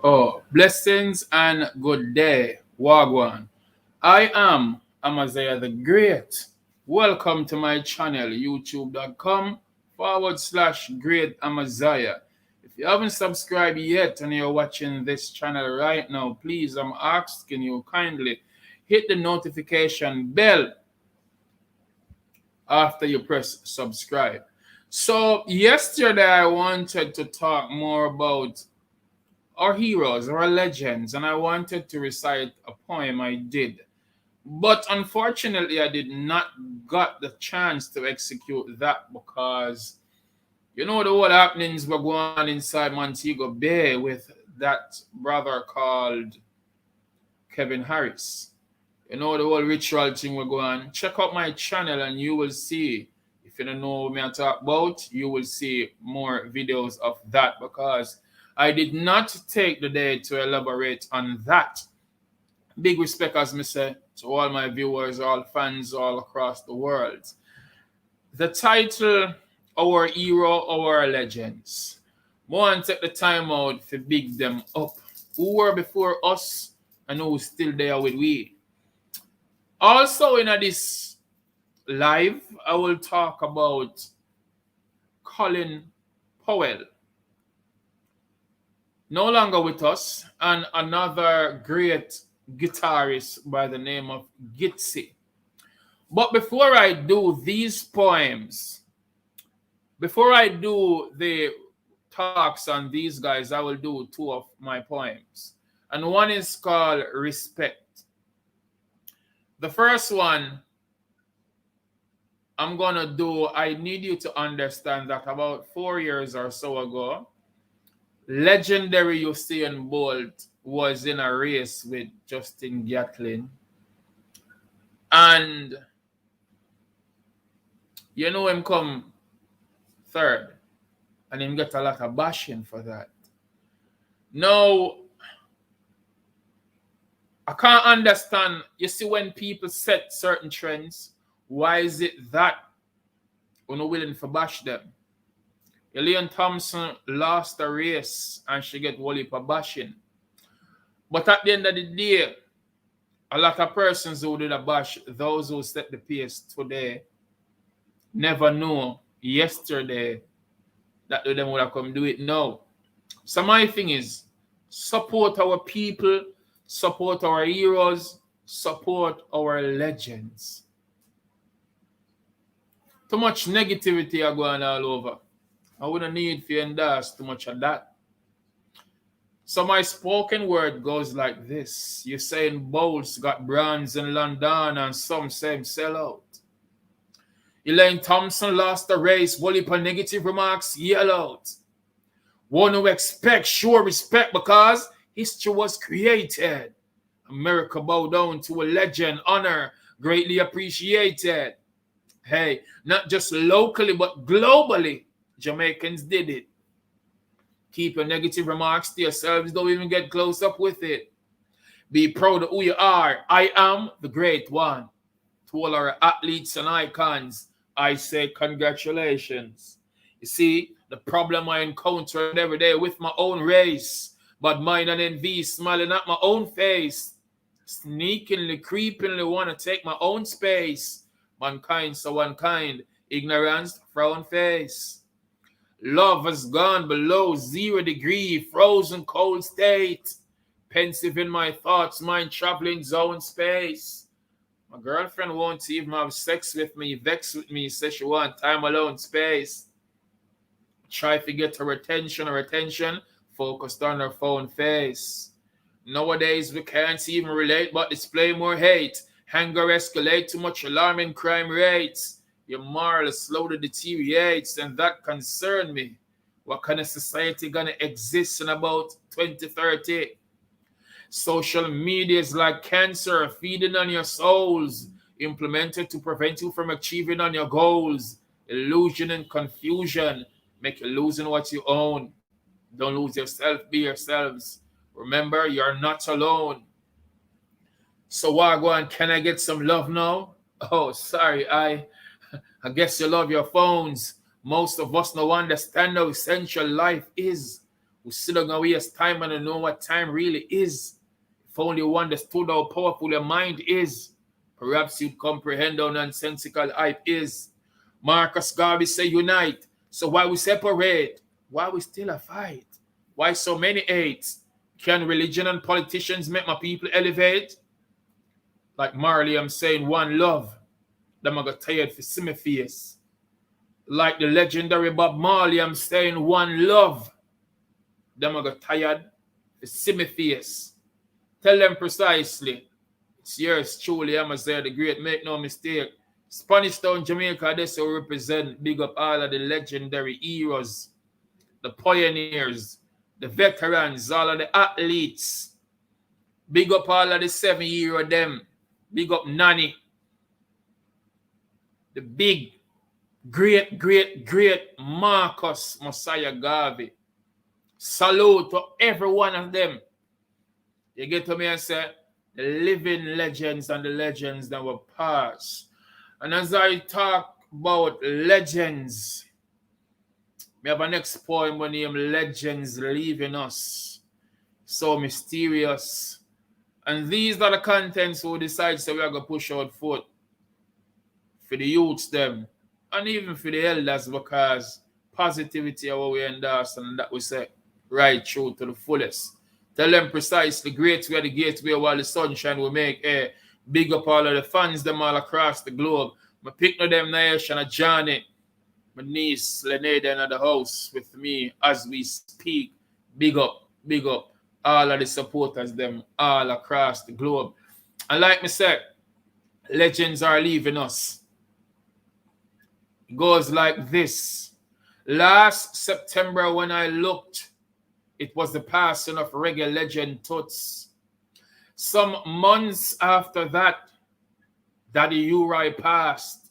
Oh, blessings and good day, Wagwan. I am Amaziyah the Great. Welcome to my channel, youtube.com/Great Amaziyah. If you haven't subscribed yet and you're watching this channel right now, please, I'm asking you kindly hit the notification bell after you press subscribe. So, yesterday I wanted to talk more about our heroes, our legends, and I wanted to recite a poem. I did. But unfortunately, I did not got the chance to execute that because the whole happenings were going on inside Montego Bay with that brother called Kevin Harris. The whole ritual thing we're going on. Check out my channel and you will see. If you don't know what I talk about, you will see more videos of that because I did not take the day to elaborate on that. Big respect, as me say, to all my viewers, all fans all across the world. The title, Our Hero, Our Legends. I want to take the time out to big them up. Who were before us and who's still there with we. Also in this live, I will talk about Colin Powell. No longer with us, and another great guitarist by the name of Gitsy. But before I do these poems, before I do the talks on these guys, I will do two of my poems. And one is called Respect. The first one I'm going to do, I need you to understand that about 4 years or so ago, legendary Usain Bolt was in a race with Justin Gatlin. And him come third. And him get a lot of bashing for that. Now, I can't understand. You see, when people set certain trends, why is it that we're not willing to bash them? Elaine Thompson lost a race and she get whole heap of bashing. But at the end of the day, a lot of persons who did a bash, those who set the pace today, never know yesterday that them would have come do it now. So my thing is, support our people, support our heroes, support our legends. Too much negativity are going all over. I wouldn't need to endorse too much of that. So my spoken word goes like this. Usain Bolt got bronze in London and some say him sell out. Elaine Thompson lost the race. Whole heap of negative remarks, yell out. One who expects sure respect because history was created. America bow down to a legend, honor, greatly appreciated. Hey, not just locally but globally, Jamaicans did it. Keep your negative remarks to yourselves. Don't even get close up with it. Be proud of who you are. I am the great one. To all our athletes and icons, I say congratulations. You see, the problem I encounter every day with my own race, but mine and envy smiling at my own face. Sneakingly, creepingly want to take my own space. Mankind so unkind, ignorance, frown face. Love has gone below 0 degree, frozen cold state. Pensive in my thoughts, mind traveling zone space. My girlfriend won't even have sex with me, vex with me, says she want time alone space. Try to get her attention, focused on her phone face. Nowadays we can't even relate but display more hate. Anger escalate, too much alarming crime rates. Your moral slowly deteriorates and that concern me. What kind of society gonna exist in about 2030? Social media is like cancer feeding on your souls, implemented to prevent you from achieving on your goals. Illusion and confusion make you losing what you own. Don't lose yourself, be yourselves. Remember, you're not alone. So Wagwan, can I get some love now? Oh, sorry, I guess you love your phones. Most of us don't understand how essential life is. We still don't gonna waste time and know what time really is. If only one understood how powerful your mind is, perhaps you'd comprehend how nonsensical hype is. Marcus Garvey say unite. So why we separate? Why we still a fight? Why so many hates? Can religion and politicians make my people elevate? Like Marley, I'm saying one love. Them I got tired for see me face. Like the legendary Bob Marley, I'm saying one love. Them I got tired for see me face. Tell them precisely. It's yours truly, Amaziyah the Great, make no mistake. Spanish Town, Jamaica, this will represent, big up all of the legendary heroes, the pioneers, the veterans, all of the athletes. Big up all of the 7-year of them. Big up Nanny. The big, great Marcus Messiah Garvey. Salute to every one of them. You get to me and say, the living legends and the legends that were past. And as I talk about legends, we have a next poem when named Legends Leaving Us. So mysterious. And these are the contents who decide so we are going to push out foot for the youths them and even for the elders, because positivity are what we endorse and that we say right through to the fullest. Tell them precisely, great way the gateway while the sunshine will make air. Big up all of the fans them all across the globe. I pick no them Naesh and a Johnny. My niece Leneda in the house with me as we speak. Big up all of the supporters them all across the globe. And like me said, legends are leaving us. It goes like this. Last September when I looked, it was the passing of reggae legend Toots. Some months after that, Daddy Uri passed.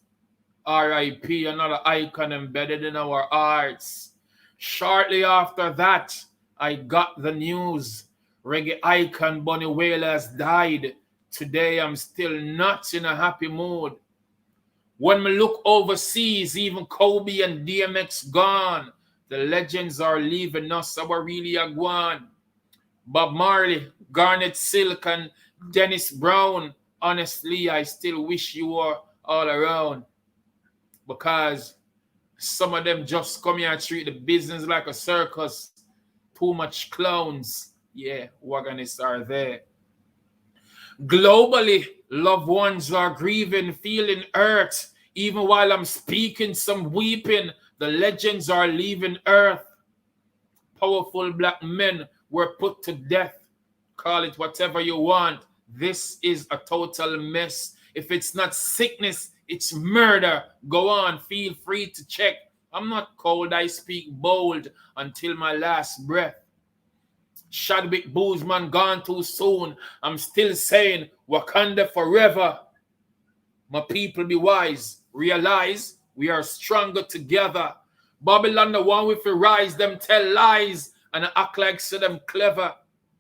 R.I.P. Another icon embedded in our hearts. Shortly after that, I got the news. Reggae icon Bunny Wailer has died. Today, I'm still not in a happy mood. When we look overseas, even Kobe and DMX gone. The legends are leaving us. Our really are gone. Bob Marley, Garnet Silk, and Dennis Brown. Honestly, I still wish you were all around. Because some of them just come here and treat the business like a circus. Too much clowns. Yeah, wagonists are there. Globally, loved ones are grieving, feeling hurt. Even while I'm speaking, some weeping. The legends are leaving earth. Powerful black men were put to death. Call it whatever you want. This is a total mess. If it's not sickness, it's murder. Go on, feel free to check. I'm not cold, I speak bold until my last breath. Chadwick Boseman gone too soon. I'm still saying Wakanda forever. My people be wise. Realize we are stronger together. Babylon the one with the rise. Them tell lies and act like so them clever.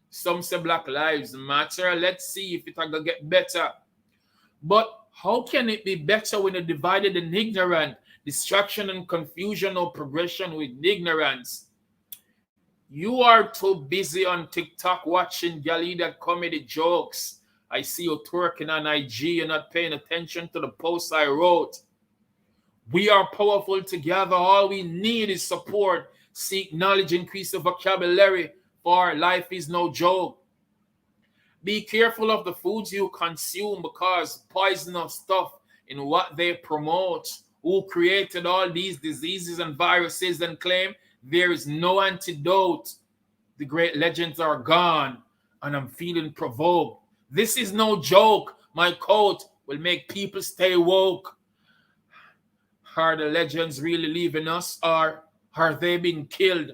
Some say Black Lives Matter. Let's see if it's gonna get better. But how can it be better when you're divided and ignorant? Distraction and confusion or progression with ignorance. You are too busy on TikTok watching Galida comedy jokes. I see you twerking on IG. You're not paying attention to the posts I wrote. We are powerful together. All we need is support. Seek knowledge, increase the vocabulary, for life is no joke. Be careful of the foods you consume because poisonous stuff in what they promote. Who created all these diseases and viruses and claim there is no antidote. The great legends are gone and I'm feeling provoked. This is no joke. My quote will make people stay woke. Are the legends really leaving us or are they being killed?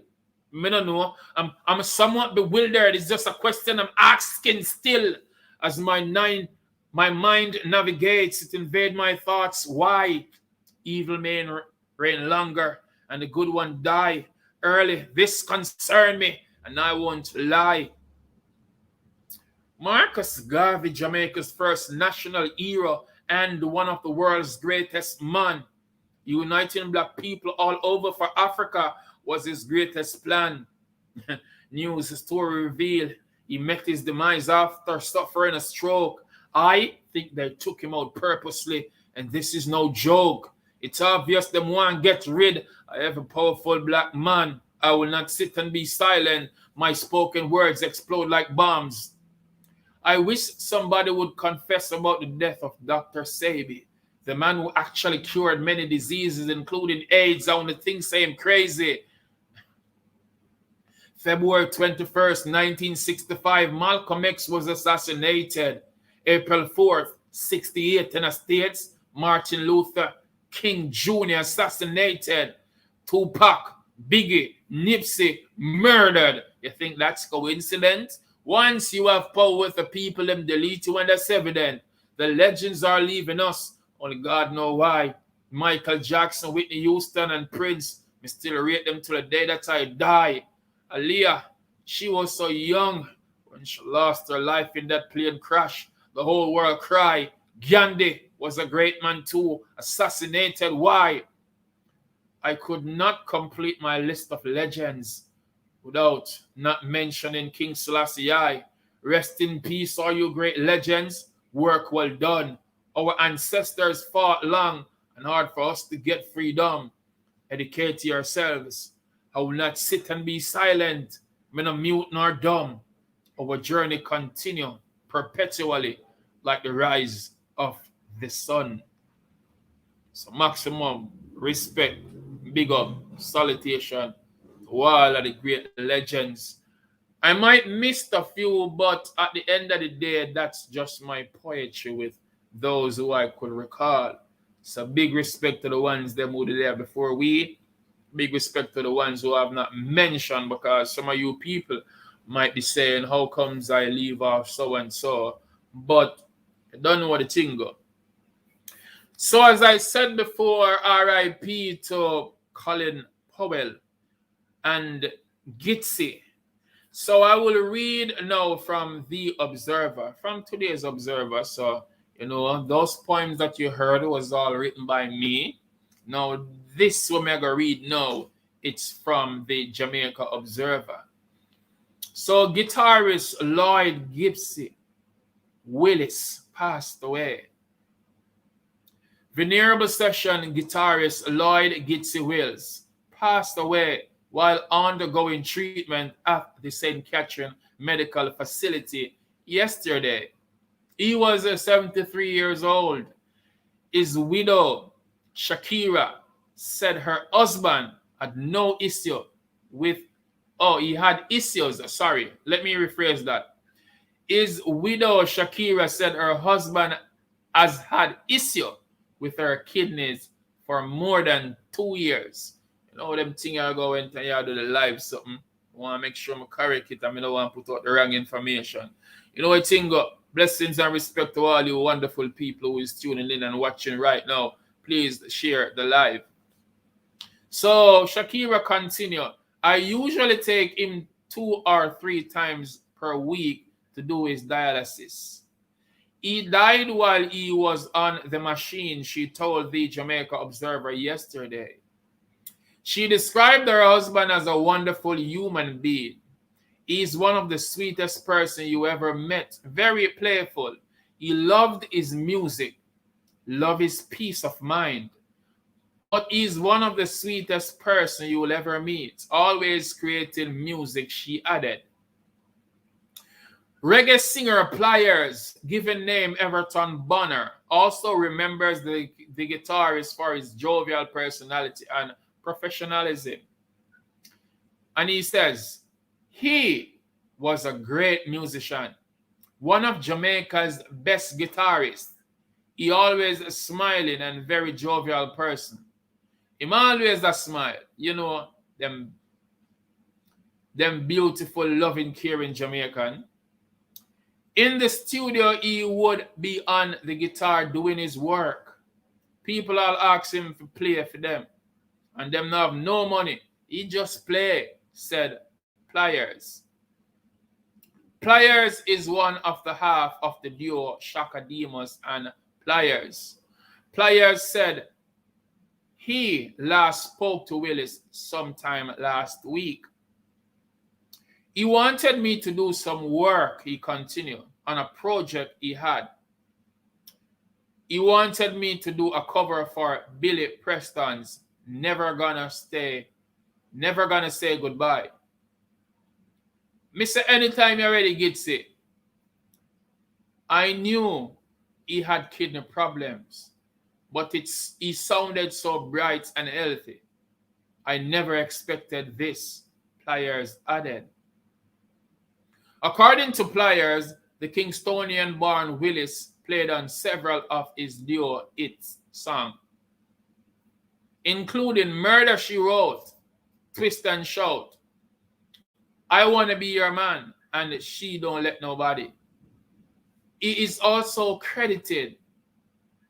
I don't know. I'm somewhat bewildered. It's just a question I'm asking still. As my mind navigates, it invades my thoughts. Why? Evil may reign longer and the good one die early. This concerned me and I won't lie. Marcus Garvey, Jamaica's first national hero and one of the world's greatest men, uniting black people all over for Africa was his greatest plan. News story revealed he met his demise after suffering a stroke. I think they took him out purposely, and this is no joke. It's obvious them want to get rid of every powerful black man. I will not sit and be silent. My spoken words explode like bombs. I wish somebody would confess about the death of Dr. Sebi, the man who actually cured many diseases, including AIDS. I want to think say him crazy. February 21st, 1965, Malcolm X was assassinated. April 4th, 68, Tennessee States, Martin Luther King Jr. assassinated. Tupac, Biggie, Nipsey murdered. You think that's coincidence? Once you have power with the people, them delete you, and that's evident. The legends are leaving us. Only God know why. Michael Jackson, Whitney Houston, and Prince. We still rate them to the day that I die. Aaliyah, she was so young when she lost her life in that plane crash. The whole world cried. Gandhi was a great man too, assassinated. Why? I could not complete my list of legends without not mentioning King Selassie. Rest in peace, all you great legends. Work well done. Our ancestors fought long and hard for us to get freedom. Educate yourselves. I will not sit and be silent. I'm not mute nor dumb. Our journey continue perpetually like the rise of the sun. So maximum respect, big up, salutation to all of the great legends. I might miss a few, but at the end of the day, that's just my poetry with those who I could recall. So big respect to the ones them who were there before we. Big respect to the ones who have not mentioned, because some of you people might be saying, how comes I leave off so and so? But I don't know what the thing go. So as I said before, RIP to Colin Powell and Gitsy. So I will read now from the Observer, from today's Observer. So, those poems that you heard was all written by me. Now, this one I'm going to read now, it's from the Jamaica Observer. So guitarist Lloyd Gibson Willis passed away. Venerable session guitarist Lloyd Gitsy Wills passed away while undergoing treatment at the St. Catherine Medical Facility yesterday. He was 73 years old. His widow, Shakira, said her husband had no issue with, he had issues. Sorry, let me rephrase that. His widow, Shakira, said her husband has had issue with her kidneys for more than 2 years. Them things I go into and do the live something. I want to make sure I correct it and I don't want to put out the wrong information. What thing go? Blessings and respect to all you wonderful people who is tuning in and watching right now. Please share the live. So Shakira continued. I usually take him 2 or 3 times per week to do his dialysis. He died while he was on the machine, she told the Jamaica Observer yesterday. She described her husband as a wonderful human being. He's one of the sweetest person you ever met. Very playful. He loved his music, loved his peace of mind. But he's one of the sweetest person you will ever meet. Always creating music, she added. Reggae singer Pliers, given name Everton Bonner, also remembers the guitarist for his jovial personality and professionalism. And he says, he was a great musician, one of Jamaica's best guitarists. He always a smiling and very jovial person. Him always a smile. Them beautiful, loving, caring Jamaican. In the studio, he would be on the guitar doing his work. People all ask him to play for them. And them not have no money. He just play, said Pliers. Pliers is one of the half of the duo Shaka Demus and Pliers. Pliers said he last spoke to Willis sometime last week. He wanted me to do some work, he continued, on a project he had. He wanted me to do a cover for Billy Preston's Never Gonna Say Goodbye. Mr. Anytime you're ready, Gitsy. I knew he had kidney problems, but he sounded so bright and healthy. I never expected this, Pliers added. According to Pliers, the Kingstonian-born Willis played on several of his duo hits songs, including Murder, She Wrote, Twist and Shout, I Wanna Be Your Man, and She Don't Let Nobody. He is also credited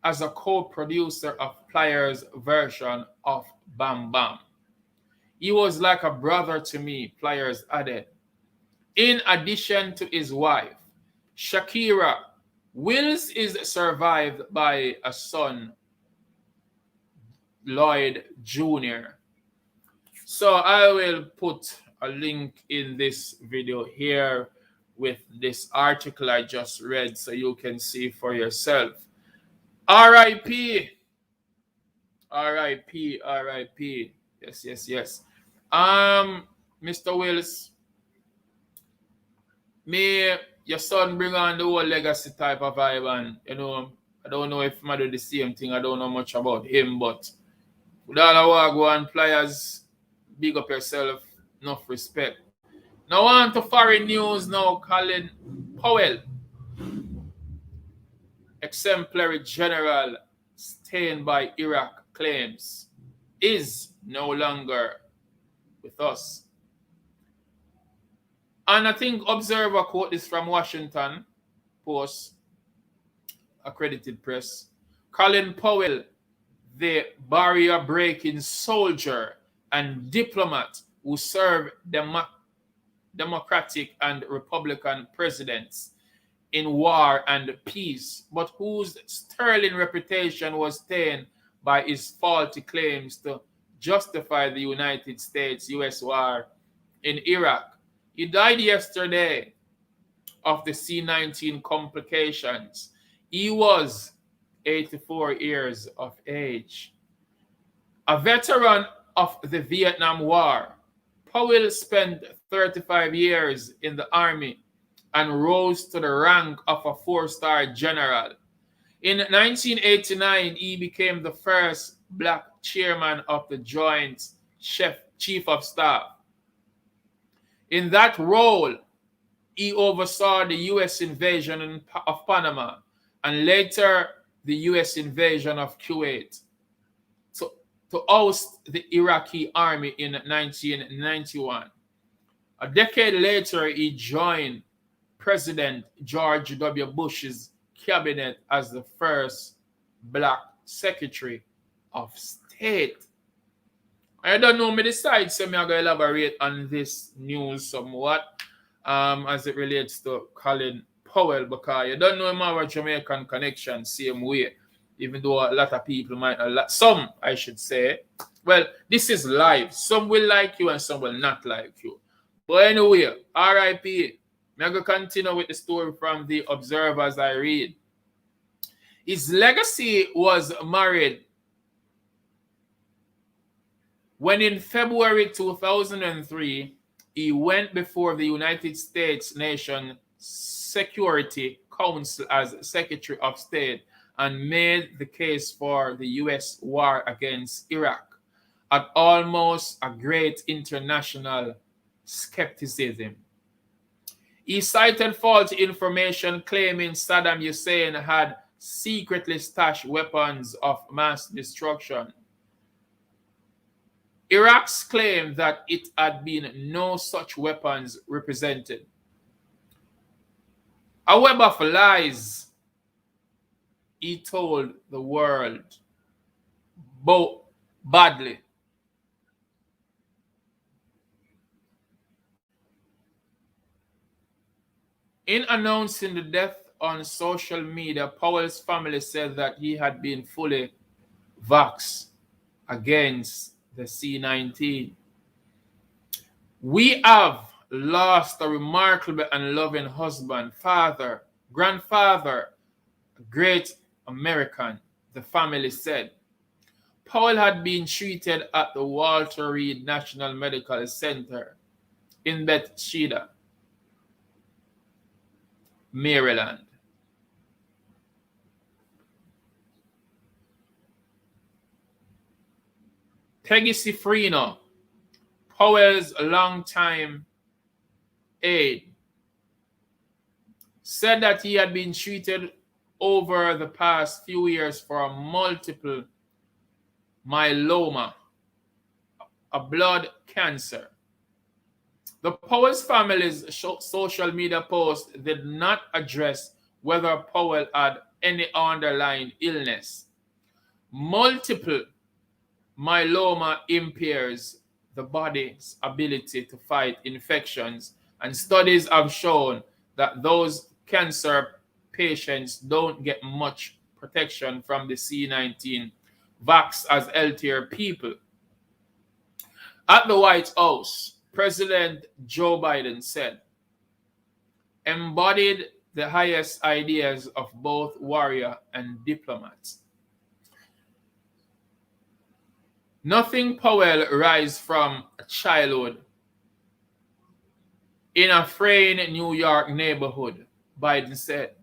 as a co-producer of Pliers' version of Bam Bam. He was like a brother to me, Pliers added. In addition to his wife, Shakira, Wills is survived by a son, Lloyd Jr. So I will put a link in this video here with this article I just read so you can see for yourself. R.I.P. R.I.P. R.I.P. Yes. Mr. Wills, may your son bring on the whole legacy type of vibe, and I don't know if I do the same thing. I don't know much about him, but with all our go and Pliers, big up yourself, enough respect. Now on to foreign news now. Colin Powell, exemplary general stained by Iraq claims, is no longer with us. And I think Observer quote this from Washington Post, accredited press. Colin Powell, the barrier-breaking soldier and diplomat who served Democratic and Republican presidents in war and peace, but whose sterling reputation was stained by his faulty claims to justify the United States-US war in Iraq. He died yesterday of the C-19 complications. He was 84 years of age. A veteran of the Vietnam War, Powell spent 35 years in the Army and rose to the rank of a 4-star general. In 1989, he became the first black chairman of the Joint Chief of Staff. In that role, he oversaw the U.S. invasion of Panama and later the U.S. invasion of Kuwait to oust the Iraqi army in 1991. A decade later, he joined President George W. Bush's cabinet as the first black Secretary of State. I don't know, me decide, so I'm going to elaborate on this news somewhat as it relates to Colin Powell, because you don't know him have a Jamaican connection same way, even though a lot of people might not, some I should say. Well, this is live. Some will like you and some will not like you. But anyway, R.I.P. I'm going to continue with the story from the Observer as I read. His legacy was married when in February 2003, he went before the United States Nation Security Council as Secretary of State and made the case for the U.S. war against Iraq at almost a great international skepticism. He cited faulty information claiming Saddam Hussein had secretly stashed weapons of mass destruction. Iraq's claim that it had been no such weapons represented a web of lies, he told the world, badly. In announcing the death on social media, Powell's family said that he had been fully vaxxed against the C-19. We have lost a remarkable and loving husband, father, grandfather, a great American, the family said. Powell had been treated at the Walter Reed National Medical Center in Bethesda, Maryland. Peggy Cifrino, Powell's longtime aide, said that he had been treated over the past few years for multiple myeloma, a blood cancer. The Powell's family's social media post did not address whether Powell had any underlying illness. Multiple myeloma impairs the body's ability to fight infections, and studies have shown that those cancer patients don't get much protection from the C19 vax as healthier people. At the White House, President Joe Biden said, embodied the highest ideas of both warrior and diplomat. Nothing Powell rise from a childhood in a fraying New York neighborhood, Biden said.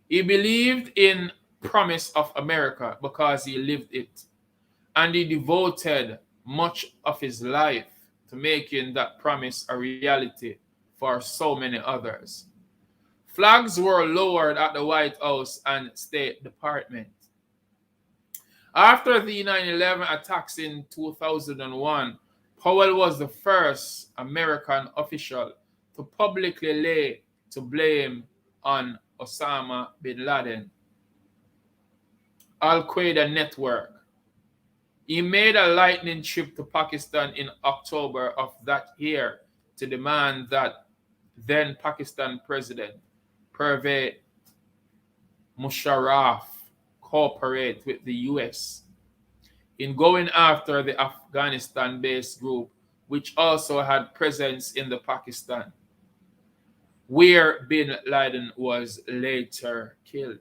He believed in promise of America because he lived it, and he devoted much of his life to making that promise a reality for so many others. Flags were lowered at the White House and State Department. After the 9/11 attacks in 2001, Powell was the first American official to publicly lay to blame on Osama bin Laden, Al-Qaeda network. He made a lightning trip to Pakistan in October of that year to demand that then Pakistan President Pervez Musharraf cooperate with the US in going after the Afghanistan-based group, which also had presence in the Pakistan, where bin Laden was later killed.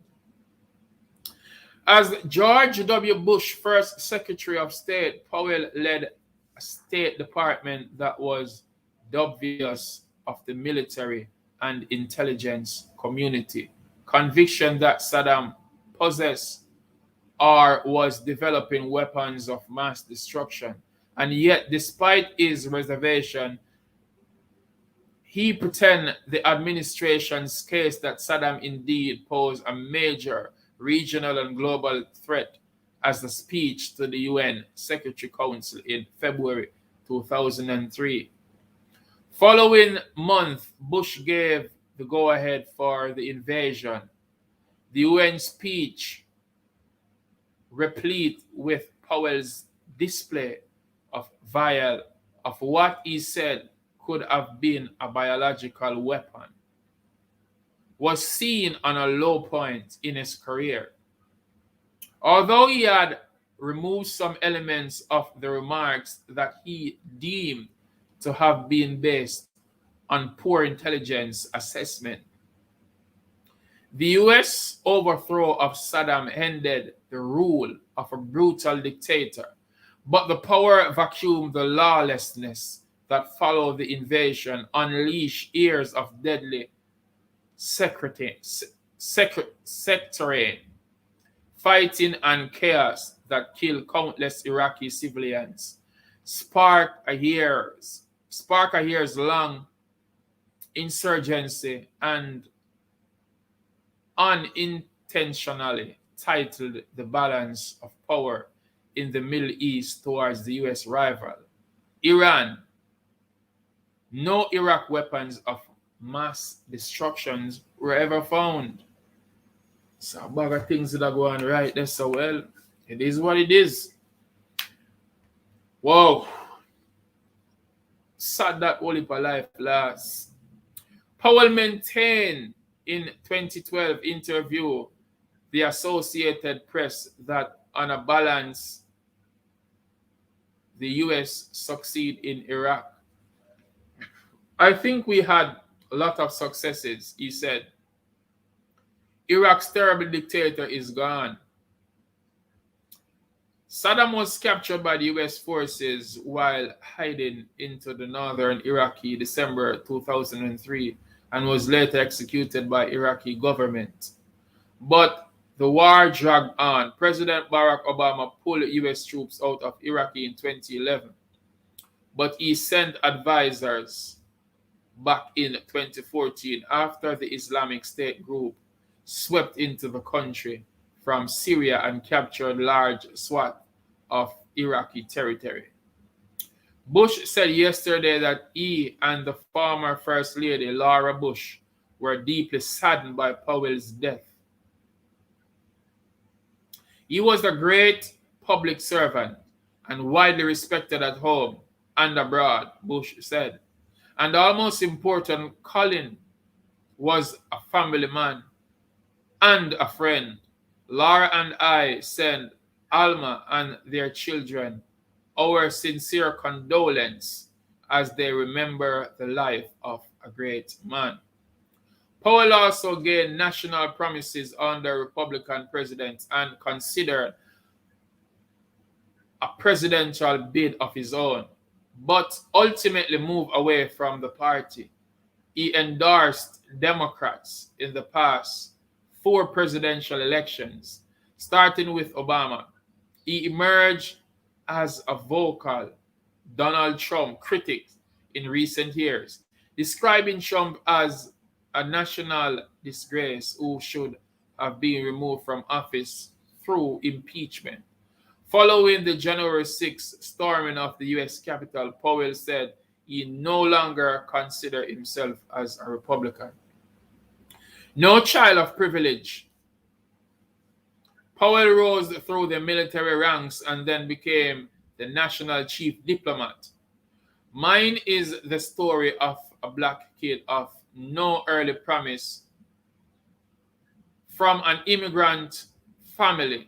As George W. Bush first Secretary of State, Powell led a State Department that was dubious of the military and intelligence community, conviction that Saddam possessed or was developing weapons of mass destruction. And yet, despite his reservation, he pretended the administration's case that Saddam indeed posed a major regional and global threat as the speech to the UN Security Council in February 2003. Following month, Bush gave the go-ahead for the invasion. The UN speech, replete with Powell's display of what he said could have been a biological weapon, was seen on a low point in his career. Although he had removed some elements of the remarks that he deemed to have been based on poor intelligence assessment, the US overthrow of Saddam ended the rule of a brutal dictator, but the power vacuum, the lawlessness that followed the invasion, unleashed years of deadly sectarian fighting and chaos that killed countless Iraqi civilians, spark a years-long insurgency, and unintentionally titled the balance of power in the Middle East towards the US rival, Iran. No Iraq weapons of mass destructions were ever found. So a bag of things that are going right there. So well, it is what it is. Whoa. Sad that whole heap of life lost. Powell maintained in 2012 interview the Associated Press that on a balance, the US succeed in Iraq. I think we had a lot of successes, he said. Iraq's terrible dictator is gone. Saddam was captured by the US forces while hiding into the northern Iraqi December 2003 and was later executed by Iraqi government. But the war dragged on. President Barack Obama pulled US troops out of Iraq in 2011, but he sent advisors back in 2014 after the Islamic State group swept into the country from Syria and captured large swaths of Iraqi territory. Bush said yesterday that he and the former First Lady Laura Bush were deeply saddened by Powell's death. He was a great public servant and widely respected at home and abroad, Bush said. And the most important, Colin was a family man and a friend. Laura and I send Alma and their children our sincere condolence as they remember the life of a great man. Powell also gained national promises under Republican presidents and considered a presidential bid of his own, but ultimately moved away from the party. He endorsed Democrats in the past 4 presidential elections, starting with Obama. He emerged as a vocal Donald Trump critic in recent years, describing Trump as a national disgrace who should have been removed from office through impeachment. Following the January 6th storming of the U.S. Capitol, Powell said he no longer considered himself as a Republican. No child of privilege, Powell rose through the military ranks and then became the national chief diplomat. Mine is the story of a black kid of no early promise from an immigrant family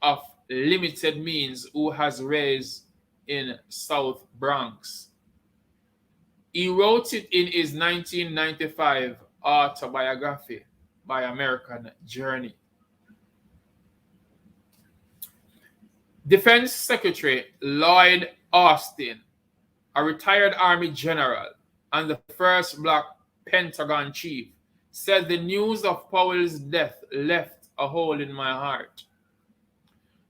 of limited means who has raised in South Bronx. He wrote it in his 1995 autobiography, By American Journey. Defense Secretary Lloyd Austin, a retired Army general and the first black Pentagon chief, said the news of Powell's death left a hole in my heart.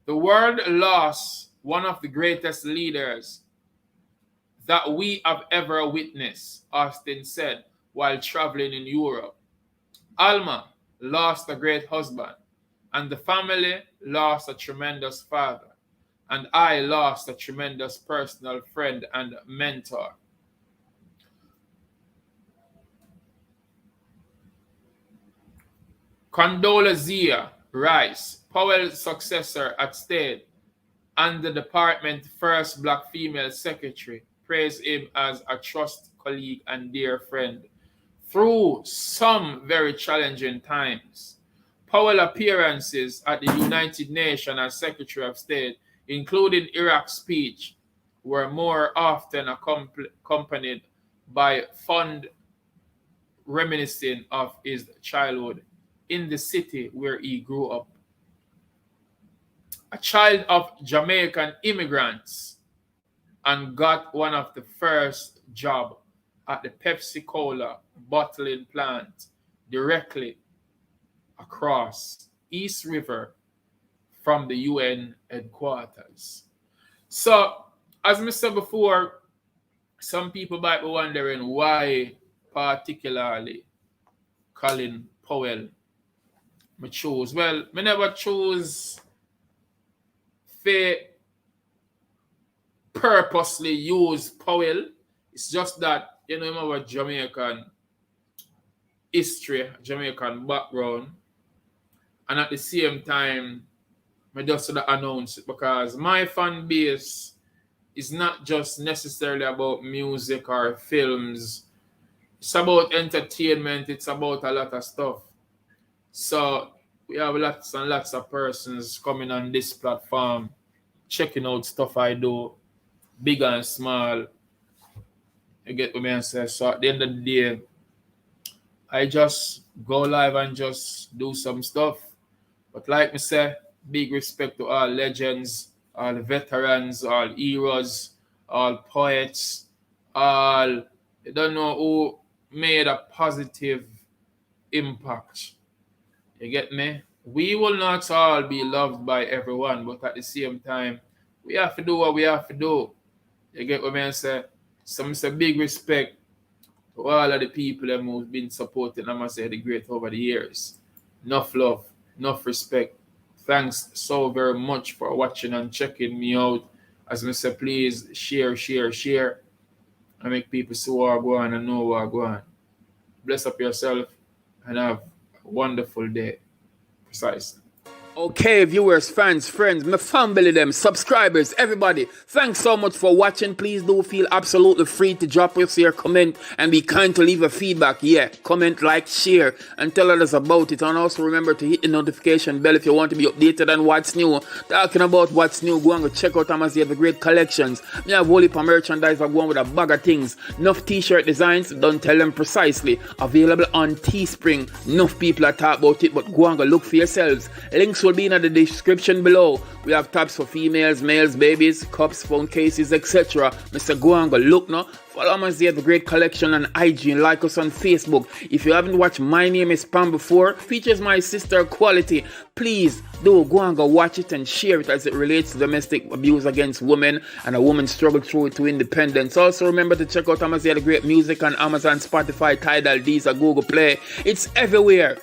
The world lost one of the greatest leaders that we have ever witnessed, Austin said while traveling in Europe. Alma lost a great husband, and the family lost a tremendous father, and I lost a tremendous personal friend and mentor. Condoleezza Rice, Powell's successor at State and the department's first black female secretary, praised him as a trusted colleague and dear friend through some very challenging times. Powell's appearances at the United Nations as Secretary of State, including Iraq's speech, were more often accompanied by fond reminiscing of his childhood in the city where he grew up. A child of Jamaican immigrants, and got one of the first jobs at the Pepsi Cola bottling plant directly across East River from the UN headquarters. So, as I said before, some people might be wondering why particularly Colin Powell I choose. Well, I never choose to purposely use Powell. It's just that, you know, I'm a Jamaican history, Jamaican background, and at the same time, I just announce it because my fan base is not just necessarily about music or films. It's about entertainment. It's about a lot of stuff. So we have lots and lots of persons coming on this platform, checking out stuff I do, big and small. You get what I say? So at the end of the day, I just go live and just do some stuff. But like me say, big respect to all legends, all veterans, all heroes, all poets, all you don't know who made a positive impact. You get me? We will not all be loved by everyone, but at the same time, we have to do what we have to do. You get what I say? Some say big respect to all of the people that who've been supporting Amaziyah the Great over the years. Enough love, enough respect. Thanks so very much for watching and checking me out. As I say, please share, and make people see what I go on and know what I go on. Bless up yourself and have a wonderful day. Precisely. Okay, viewers, fans, friends, my family, them, subscribers, everybody, thanks so much for watching. Please do feel absolutely free to drop us your comment and be kind to leave a feedback. Yeah, comment, like, share, and tell others about it. And also remember to hit the notification bell if you want to be updated on what's new. Talking about what's new, go and go check out Amaziyah the Great collections. Me have whole heap of merchandise are going with a bag of things. Enough t-shirt designs, don't tell them precisely. Available on Teespring. Enough people are talking about it, but go and go look for yourselves. Links will be in the description below. We have tabs for females, males, babies, cups, phone cases, etc. Mr. Go and go look now. Follow Amaziyah the Great collection on IG and like us on Facebook. If you haven't watched My Name is Pam before, features my sister Quality. Please do go and go watch it and share it as it relates to domestic abuse against women and a woman's struggle through it to independence. Also remember to check out Amaziyah the Great music on Amazon, Spotify, Tidal, Deezer, Google Play. It's everywhere.